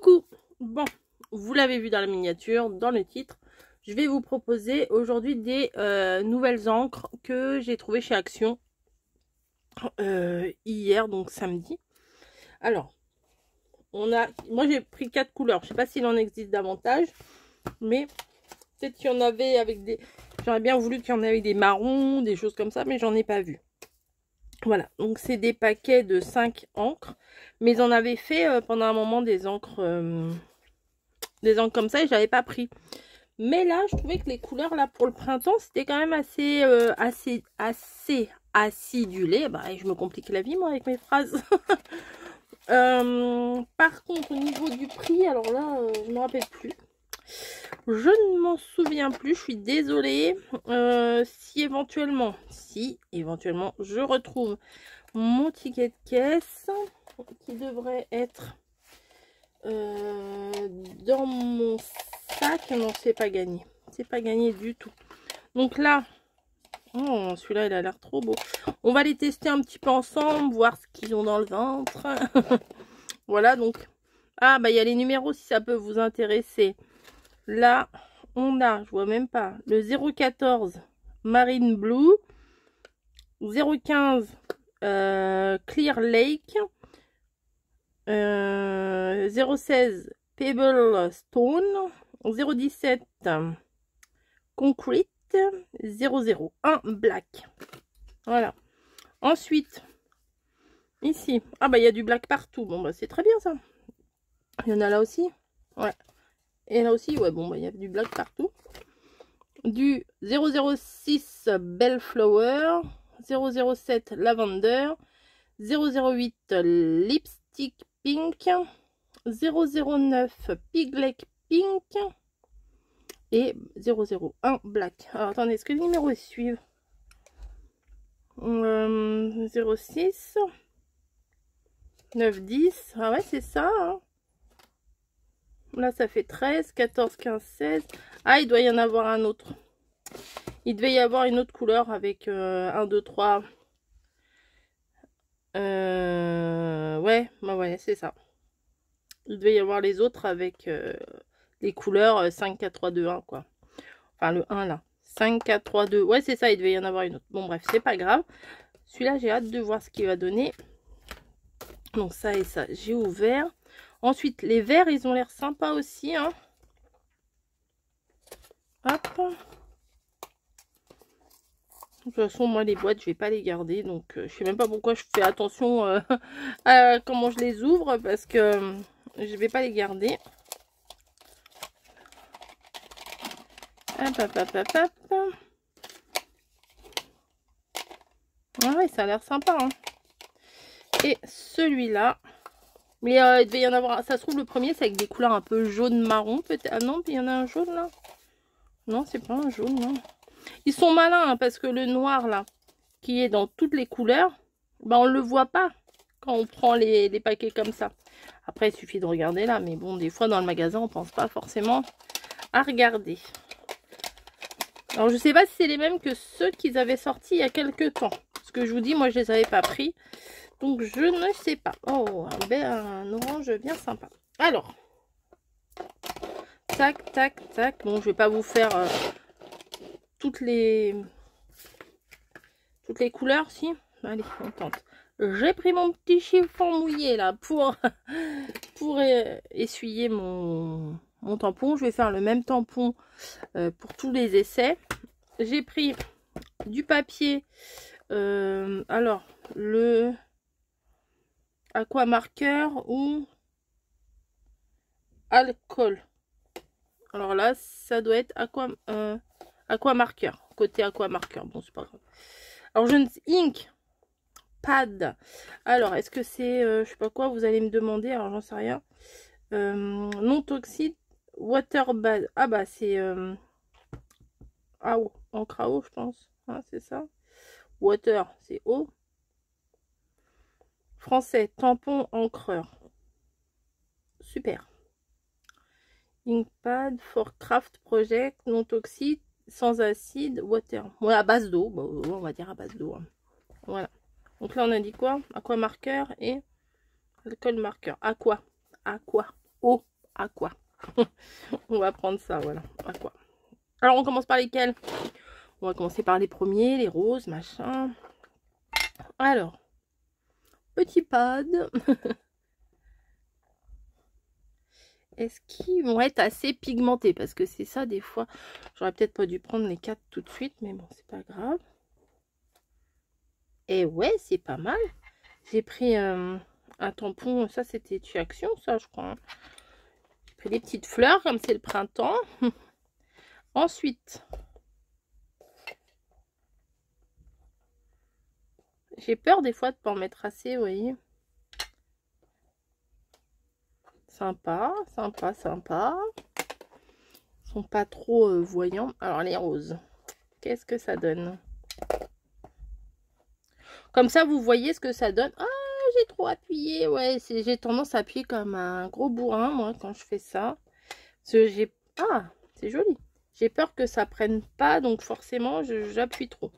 Coucou. Bon, vous l'avez vu dans la miniature, dans le titre, je vais vous proposer aujourd'hui des nouvelles encres que j'ai trouvées chez Action hier, donc samedi. Alors, moi j'ai pris 4 couleurs, je sais pas s'il en existe davantage, mais peut-être qu'il y en avait avec des... J'aurais bien voulu qu'il y en ait avec des marrons, des choses comme ça, mais j'en ai pas vu. Voilà, donc c'est des paquets de 5 encres, mais ils en avaient fait pendant un moment des encres comme ça et j'avais pas pris. Mais là, je trouvais que les couleurs là pour le printemps, c'était quand même assez acidulé. Bah, je me complique la vie moi avec mes phrases. Par contre, au niveau du prix, alors là, je me rappelle plus. Je ne m'en souviens plus, je suis désolée. Si éventuellement je retrouve mon ticket de caisse qui devrait être dans mon sac. Non, c'est pas gagné. C'est pas gagné du tout. Donc là, oh, celui-là, il a l'air trop beau. On va les tester un petit peu ensemble, voir ce qu'ils ont dans le ventre. Voilà, donc. Ah, bah, il y a les numéros si ça peut vous intéresser. Là, on a, je vois même pas, le 014 Marine Blue, 015 Clear Lake, 016 Pebble Stone, 017 Concrete, 001 Black. Voilà. Ensuite, ici, ah bah il y a du black partout. Bon bah c'est très bien ça. Il y en a là aussi. Ouais. Et là aussi, ouais, bon bah il y a du black partout. Du 006 Bellflower, 007 Lavender, 008 Lipstick Pink, 009 Piglet Pink et 001 Black. Alors attendez, est-ce que les numéros suivent? 06 9 10. Ah ouais, c'est ça hein. Là ça fait 13 14 15 16. Ah, il doit y en avoir un autre. Il devait y avoir une autre couleur avec 1 2 3. Ouais, bah ouais, c'est ça. Il devait y avoir les autres avec les couleurs 5 4 3 2 1 quoi. Enfin le 1 là. 5 4 3 2. Ouais, c'est ça, il devait y en avoir une autre. Bon bref, c'est pas grave. Celui-là, j'ai hâte de voir ce qu'il va donner. Donc ça et ça, j'ai ouvert. Ensuite, les verts, ils ont l'air sympas aussi hein. Hop. De toute façon, moi, les boîtes, je vais pas les garder. Donc, je sais même pas pourquoi je fais attention à comment je les ouvre. Parce que je vais pas les garder. Hop, hop, hop, hop, hop. Ah ouais, ça a l'air sympa. Hein. Et celui-là. Mais il devait y en avoir... Ça se trouve, le premier, c'est avec des couleurs un peu jaune-marron. Peut-être. Ah non, il y en a un jaune, là. Non, c'est pas un jaune, non. Ils sont malins, hein, parce que le noir, là, qui est dans toutes les couleurs, bah, on le voit pas quand on prend les paquets comme ça. Après, il suffit de regarder là, mais bon, des fois, dans le magasin, on pense pas forcément à regarder. Alors, je sais pas si c'est les mêmes que ceux qu'ils avaient sortis il y a quelques temps. Parce que je vous dis, moi, je les avais pas pris. Donc, je ne sais pas. Oh, un orange bien sympa. Alors, tac, tac, tac. Bon, je vais pas vous faire... toutes les couleurs, si. Allez, on tente. J'ai pris mon petit chiffon mouillé là pour essuyer mon tampon. Je vais faire le même tampon pour tous les essais. J'ai pris du papier. Alors, le aqua marqueur ou alcool. Alors là, ça doit être aqua marqueur. Côté aqua marqueur. Bon, c'est pas grave. Alors, je ne sais... Ink. Pad. Alors, est-ce que c'est... je sais pas quoi, vous allez me demander. Alors, j'en sais rien. Non toxique. Water base. Ah bah, c'est... AO. Encre à eau, je pense. Ah, c'est ça. Water, c'est eau. Français. Tampon encreur. Super. Inkpad for craft project. Non toxique. Sans acide. Water. Bon, à base d'eau. Bon, on va dire à base d'eau. Hein. Voilà. Donc là, on a dit quoi? Aqua marqueur et alcool marqueur. Aqua. eau, aqua. On va prendre ça, voilà, aqua. Alors, on commence par lesquels? On va commencer par les premiers, les roses, machin. Alors, petit pad. Est-ce qu'ils vont être assez pigmentés? Parce que c'est ça, des fois, j'aurais peut-être pas dû prendre les 4 tout de suite, mais bon, c'est pas grave. Et ouais, c'est pas mal. J'ai pris un tampon, ça c'était Tuaction, ça je crois. J'ai pris des petites fleurs, comme c'est le printemps. Ensuite, j'ai peur des fois de pas en mettre assez, vous voyez. Sympa, sympa, sympa. Ils sont pas trop voyants. Alors les roses, qu'est-ce que ça donne? Comme ça, vous voyez ce que ça donne. Ah, j'ai trop appuyé. Ouais, j'ai tendance à appuyer comme un gros bourrin, moi, quand je fais ça. Ah, c'est joli. J'ai peur que ça prenne pas, donc forcément, j'appuie trop.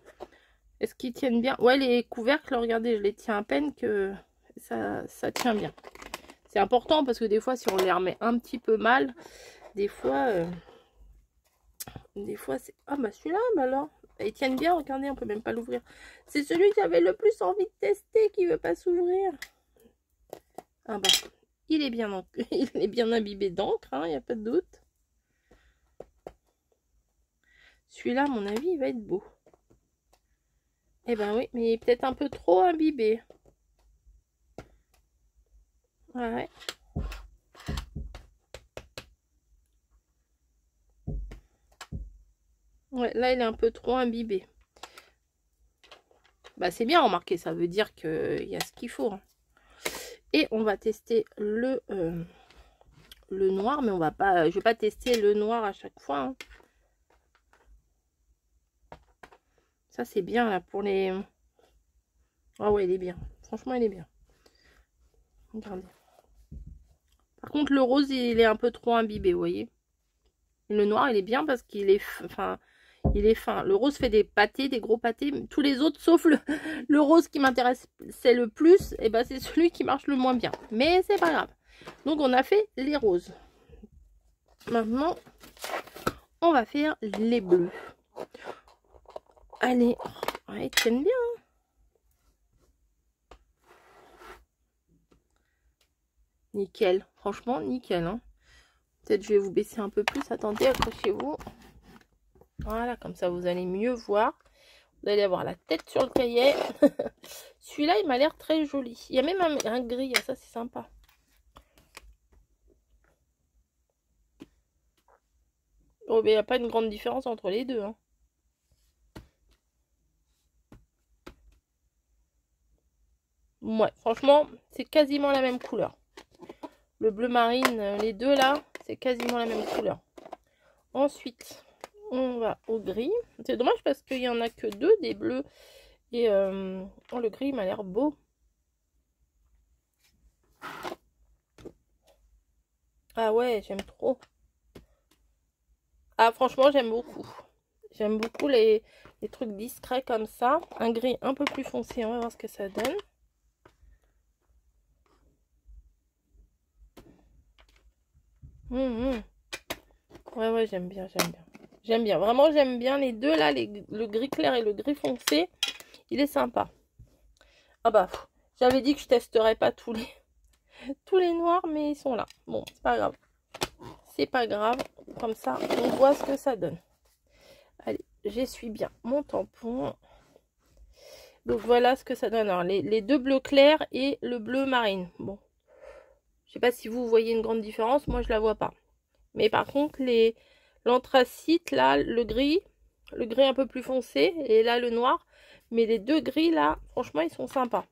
Est-ce qu'ils tiennent bien? Ouais, les couvercles, regardez, je les tiens à peine que ça tient bien. C'est important parce que des fois, si on les remet un petit peu mal, des fois c'est... Ah bah celui-là, bah alors, ils tiennent bien, regardez, on peut même pas l'ouvrir. C'est celui que j'avais le plus envie de tester qui veut pas s'ouvrir. Ah bah, il est bien imbibé d'encre, hein, il n'y a pas de doute. Celui-là, à mon avis, il va être beau. Eh ben oui, mais il est peut-être un peu trop imbibé. Ouais. Ouais, là, il est un peu trop imbibé. Bah, c'est bien remarqué, ça veut dire qu'il y a ce qu'il faut. Hein. Et on va tester le noir, mais on va pas, je vais pas tester le noir à chaque fois. Hein. Ça, c'est bien, là, pour les... Ah ouais, il est bien. Franchement, il est bien. Regardez. Par contre, le rose, il est un peu trop imbibé, vous voyez. Le noir, il est bien parce qu'il est... Enfin, il est fin. Le rose fait des pâtés, des gros pâtés. Tous les autres, sauf le rose qui m'intéresse, c'est le plus. Et ben, c'est celui qui marche le moins bien. Mais c'est pas grave. Donc, on a fait les roses. Maintenant, on va faire les bleus. Allez. Ouais, ils tiennent bien. Hein. Nickel. Franchement, nickel. Hein. Peut-être je vais vous baisser un peu plus. Attendez, accrochez-vous. Voilà, comme ça, vous allez mieux voir. Vous allez avoir la tête sur le cahier. Celui-là, il m'a l'air très joli. Il y a même un gris. Ça, c'est sympa. Oh, mais il n'y a pas une grande différence entre les deux. Hein. Ouais, franchement, c'est quasiment la même couleur. Le bleu marine, les deux là, c'est quasiment la même couleur. Ensuite, on va au gris. C'est dommage parce qu'il n'y en a que deux des bleus. Et oh, le gris m'a l'air beau. Ah ouais, j'aime trop. Ah franchement, j'aime beaucoup. J'aime beaucoup les trucs discrets comme ça. Un gris un peu plus foncé, on va voir ce que ça donne. Ouais, j'aime bien, j'aime bien. J'aime bien, vraiment j'aime bien les deux là, le gris clair et le gris foncé. Il est sympa. Ah bah, j'avais dit que je testerais pas tous les noirs, mais ils sont là. Bon, c'est pas grave. C'est pas grave. Comme ça, on voit ce que ça donne. Allez, j'essuie bien mon tampon. Donc voilà ce que ça donne. Alors, les deux bleus clairs et le bleu marine. Bon, je sais pas si vous voyez une grande différence. Moi, je la vois pas. Mais par contre, l'anthracite, là, le gris un peu plus foncé, et là, le noir. Mais les deux gris, là, franchement, ils sont sympas.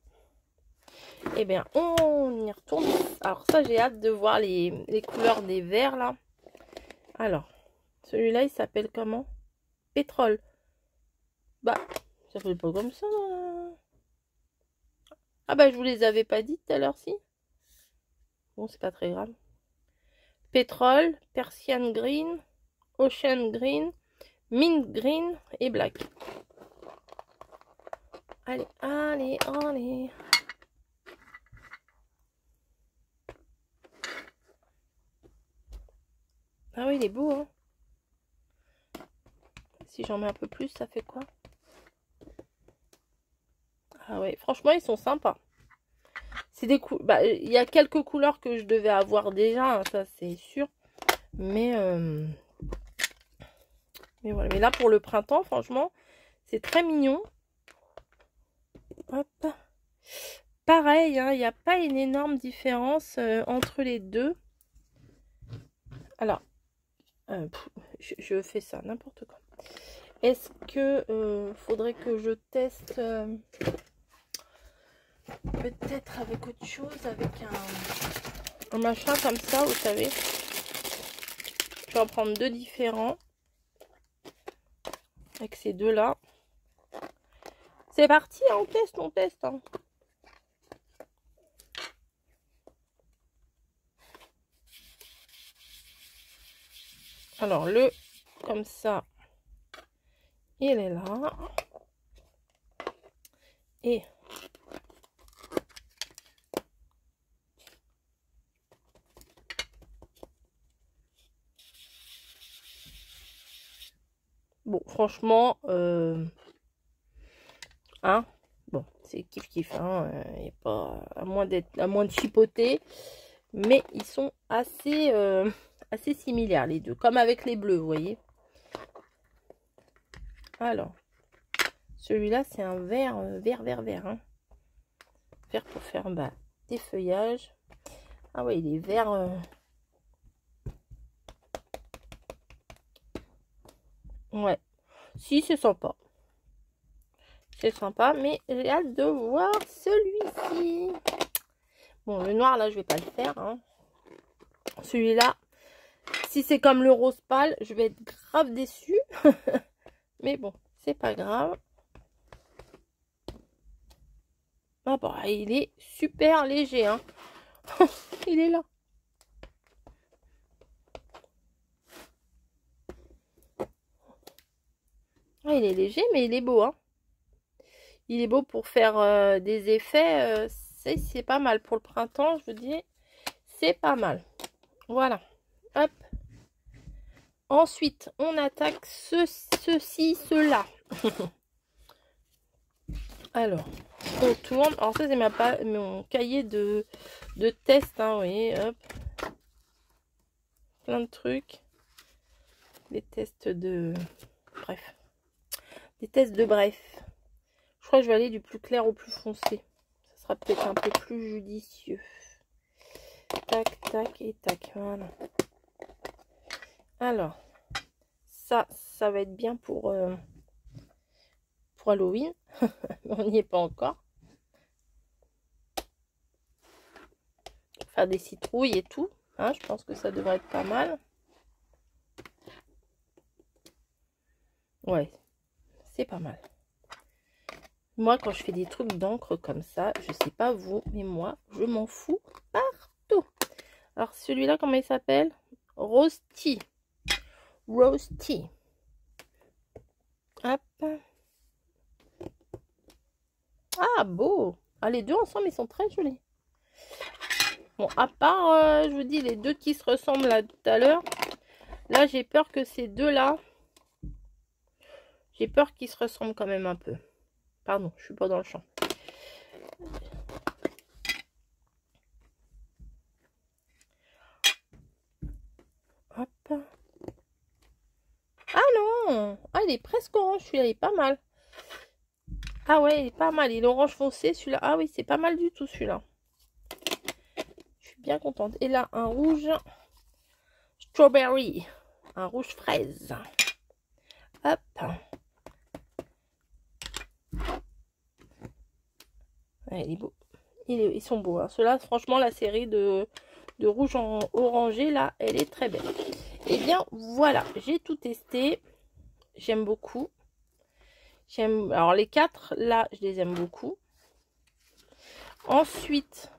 Eh bien, on y retourne. Alors ça, j'ai hâte de voir les couleurs des verts, là. Alors, celui-là, il s'appelle comment? Pétrole. Bah, ça fait pas comme ça. Ah bah, je vous les avais pas dit tout à l'heure, si. Bon, c'est pas très grave. Pétrole, Persian Green, Ocean Green, Mint Green et Black. Allez, allez, allez. Ah oui, il est beau, hein. Si j'en mets un peu plus, ça fait quoi? Ah ouais, franchement, ils sont sympas. C'est des bah, il y a quelques couleurs que je devais avoir déjà, hein, ça c'est sûr. Mais voilà. Mais là, pour le printemps, franchement, c'est très mignon. Hop. Pareil, hein, il n'y a pas une énorme différence entre les deux. Alors, je fais ça n'importe quoi. Est-ce que faudrait que je teste peut-être avec autre chose, avec un machin comme ça, vous savez. Je vais en prendre deux différents. Avec ces deux-là. C'est parti, hein, on teste. Hein. Alors, le comme ça, il est là. Et bon, franchement, hein, bon, c'est kiff, hein, et pas à moins de chipoter, mais ils sont assez, assez similaires les deux, comme avec les bleus, vous voyez. Alors, celui-là, c'est un vert, vert, hein. Vert pour faire des feuillages. Ah ouais, il est vert. Ouais, si, c'est sympa. C'est sympa, mais j'ai hâte de voir celui-ci. Bon, le noir, là, je vais pas le faire. Hein. Celui-là, si c'est comme le rose pâle, je vais être grave déçue. Mais bon, c'est pas grave. Ah bah, il est super léger. Hein. Il est là. Ah, il est léger, mais il est beau. Hein. Il est beau pour faire des effets. C'est pas mal. Pour le printemps, je vous dis, c'est pas mal. Voilà. Hop. Ensuite, on attaque ceci, cela. Alors, on tourne. Alors ça, c'est mon cahier de test. Hein, vous voyez, hop. Plein de trucs. Des tests de... Bref. Des tests de bref. Je crois que je vais aller du plus clair au plus foncé. Ça sera peut-être un peu plus judicieux. Tac, tac et tac. Voilà. Alors, ça va être bien pour Halloween. On n'y est pas encore. Faire des citrouilles et tout. Hein, je pense que ça devrait être pas mal. Ouais, c'est pas mal. Moi, quand je fais des trucs d'encre comme ça, je sais pas vous, mais moi, je m'en fous partout. Alors, celui-là, comment il s'appelle? Rose Tea. Rose Tea. Hop. Ah, beau. Ah, les deux ensemble, ils sont très jolis. Bon, à part, je vous dis, les deux qui se ressemblent là tout à l'heure. Là, j'ai peur que ces deux-là, j'ai peur qu'ils se ressemblent quand même un peu. Pardon, je suis pas dans le champ. Hop. Ah non! Ah, il est presque orange, celui-là, il est pas mal. Ah ouais, il est pas mal. Il est orange foncé, celui-là. Ah oui, c'est pas mal du tout, celui-là. Je suis bien contente. Et là, un rouge strawberry. Un rouge fraise. Hop. Ouais, il est beau. Ils sont beaux. Hein. Ceux-là, franchement, la série de rouge en orangé, là, elle est très belle. Et bien, voilà. J'ai tout testé. J'aime beaucoup. Alors, les 4, là, je les aime beaucoup. Ensuite,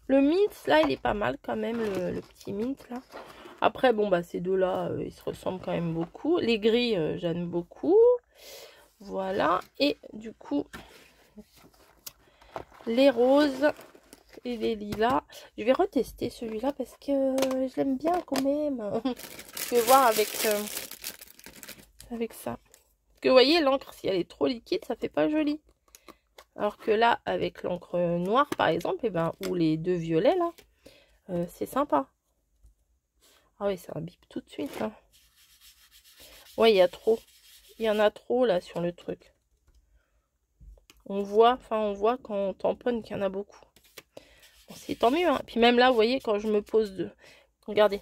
le mint, là, il est pas mal quand même, le petit mint, là. Après, bon, bah, ces deux-là, ils se ressemblent quand même beaucoup. Les gris, j'aime beaucoup. Voilà. Et du coup, les roses, et les lilas. Je vais retester celui-là parce que je l'aime bien quand même. Je vais voir avec ça. Que vous voyez, l'encre, si elle est trop liquide, ça fait pas joli. Alors que là, avec l'encre noire, par exemple, et ben, ou les deux violets, là, c'est sympa. Ah oui, ça imbibe tout de suite. Hein. Ouais, il y a trop. Il y en a trop, là, sur le truc. On voit quand on tamponne qu'il y en a beaucoup. Bon, c'est tant mieux. Hein. Puis même là, vous voyez, quand je me pose regardez.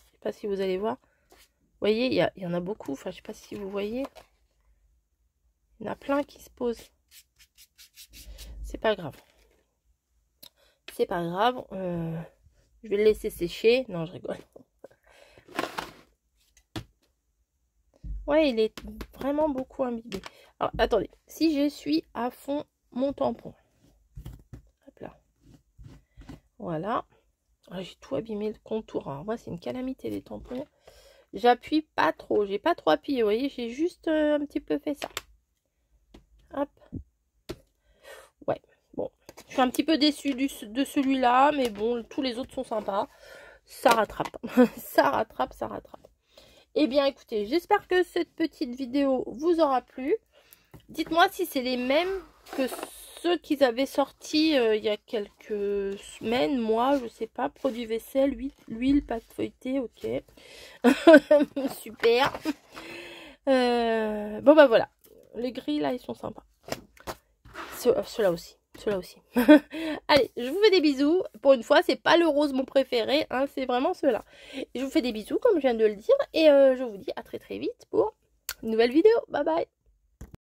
Je sais pas si vous allez voir. Vous voyez, il y en a beaucoup. Enfin, je sais pas si vous voyez. Il y en a plein qui se posent. C'est pas grave. C'est pas grave. Je vais le laisser sécher. Non, je rigole. Ouais, il est vraiment beaucoup imbibé. Alors, attendez. Si j'essuie à fond mon tampon. Hop là. Voilà. Ah, j'ai tout abîmé le contour. Alors, moi, c'est une calamité, les tampons. J'appuie pas trop. J'ai pas trop appuyé. Vous voyez, j'ai juste un petit peu fait ça. Hop. Ouais. Bon. Je suis un petit peu déçue de celui-là. Mais bon, tous les autres sont sympas. Ça rattrape. Ça rattrape, ça rattrape. Eh bien, écoutez, j'espère que cette petite vidéo vous aura plu. Dites-moi si c'est les mêmes que ceux qu'ils avaient sortis il y a quelques semaines, mois, je sais pas. Produit vaisselle, huile, pâte feuilletée, ok. Super. Bon, bah voilà. Les gris, là, ils sont sympas. Ceux-là aussi. Ceux-là aussi. Allez, je vous fais des bisous. Pour une fois, c'est pas le rose mon préféré, hein, c'est vraiment ceux-là. Je vous fais des bisous, comme je viens de le dire. Et je vous dis à très très vite pour une nouvelle vidéo. Bye bye.